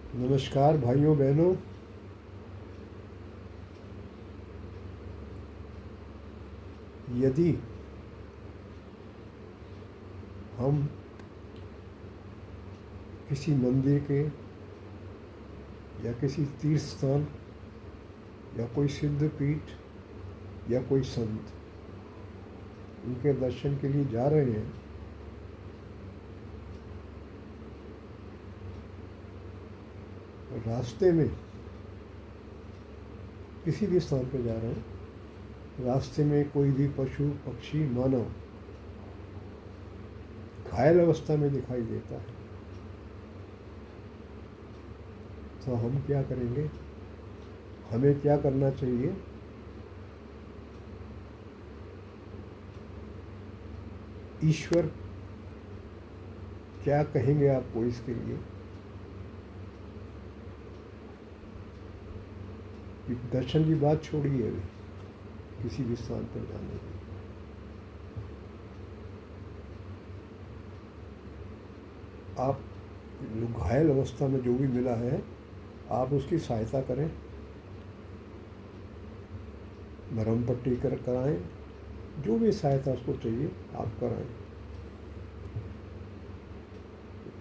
नमस्कार भाइयों बहनों। यदि हम किसी मंदिर के या किसी तीर्थ स्थान या कोई सिद्ध पीठ या कोई संत उनके दर्शन के लिए जा रहे हैं, रास्ते में किसी भी स्थान पर जा रहे हैं, रास्ते में कोई भी पशु पक्षी मानव घायल अवस्था में दिखाई देता है तो हम क्या करेंगे? हमें क्या करना चाहिए? ईश्वर क्या कहेंगे आपको इसके लिए? दर्शन की बात छोड़िए, अभी किसी भी स्थान पर जाने की, आप जो घायल अवस्था में जो भी मिला है आप उसकी सहायता करें, मरहम पट्टी कराएं, जो भी सहायता उसको चाहिए आप कराएं।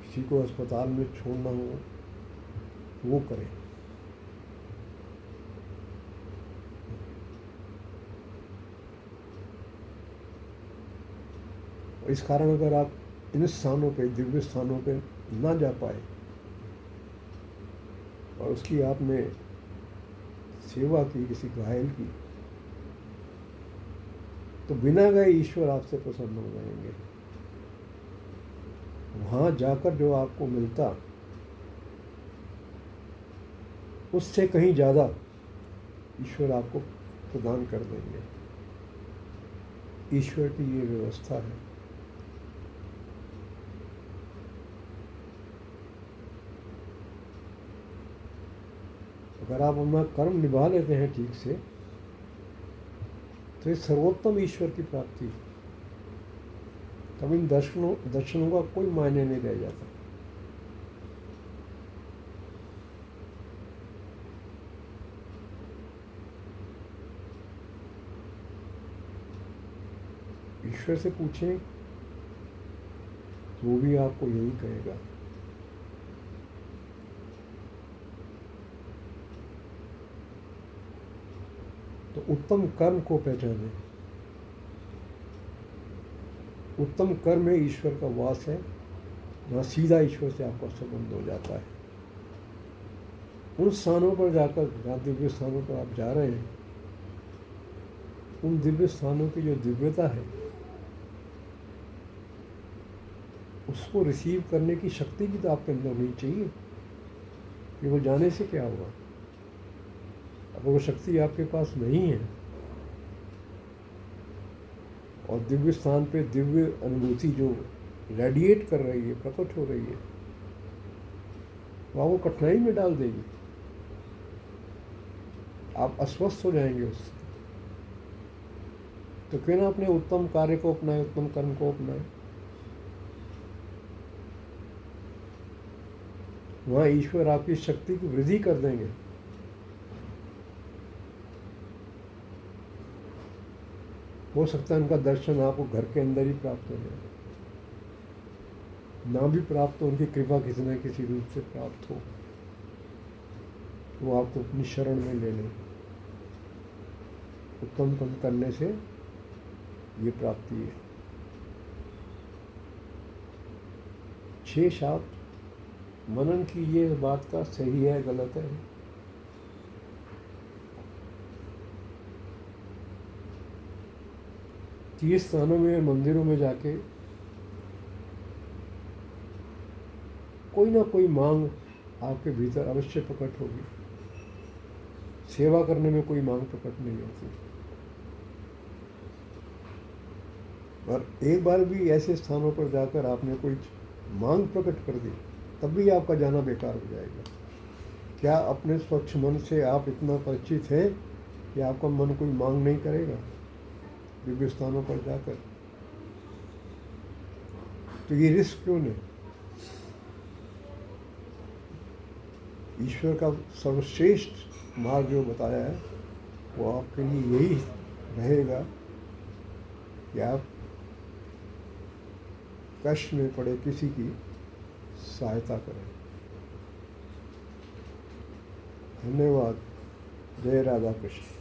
किसी को अस्पताल में छोड़ना हो वो करें। इस कारण अगर आप इन स्थानों पे, दिव्य स्थानों पे ना जा पाए और उसकी आपने सेवा की किसी घायल की, तो बिना गए ईश्वर आपसे प्रसन्न हो जाएंगे। वहाँ जाकर जो आपको मिलता उससे कहीं ज़्यादा ईश्वर आपको प्रदान कर देंगे। ईश्वर की ये व्यवस्था है। अगर आप अपना कर्म निभा लेते हैं ठीक से तो ये सर्वोत्तम ईश्वर की प्राप्ति, तब इन दर्शनों का कोई मायने नहीं रह जाता। ईश्वर से पूछें तो वो भी आपको यही कहेगा। तो उत्तम कर्म को पहचानें। उत्तम कर्म में ईश्वर का वास है, जहाँ सीधा ईश्वर से आपका संबंध हो जाता है। उन स्थानों पर जाकर, जहाँ दिव्य स्थानों पर आप जा रहे हैं, उन दिव्य स्थानों की जो दिव्यता है उसको रिसीव करने की शक्ति भी तो आपके अंदर होनी चाहिए। कि वो जाने से क्या होगा? अगर वो शक्ति आपके पास नहीं है और दिव्य स्थान पे दिव्य अनुभूति जो रेडिएट कर रही है, प्रकट हो रही है, वह वो कठिनाई में डाल देगी। आप अस्वस्थ हो जाएंगे उससे। तो क्यों ना अपने उत्तम कार्य को अपनाए, उत्तम कर्म को अपनाए। वहाँ ईश्वर आपकी शक्ति की वृद्धि कर देंगे। हो सकता है उनका दर्शन आपको घर के अंदर ही प्राप्त हो जाए, ना भी प्राप्त हो, उनकी कृपा किसी न किसी रूप से प्राप्त हो, वो आपको अपनी शरण में ले लें। उत्तम कर्म करने से ये प्राप्ति है। शेष आप मनन कीजिए इस बात का, सही है गलत है। तीर्थ स्थानों में, मंदिरों में जाके कोई ना कोई मांग आपके भीतर अवश्य प्रकट होगी। सेवा करने में कोई मांग प्रकट नहीं होती। और एक बार भी ऐसे स्थानों पर जाकर आपने कोई मांग प्रकट कर दी, तब भी आपका जाना बेकार हो जाएगा। क्या अपने स्वच्छ मन से आप इतना परिचित हैं कि आपका मन कोई मांग नहीं करेगा दिव्य स्थानों पर जाकर? तो ये रिस्क क्यों नहीं? ईश्वर का सर्वश्रेष्ठ मार्ग जो बताया है वो आपके लिए यही रहेगा कि आप कष्ट में पड़े किसी की सहायता करें। धन्यवाद। जय राधा कृष्ण।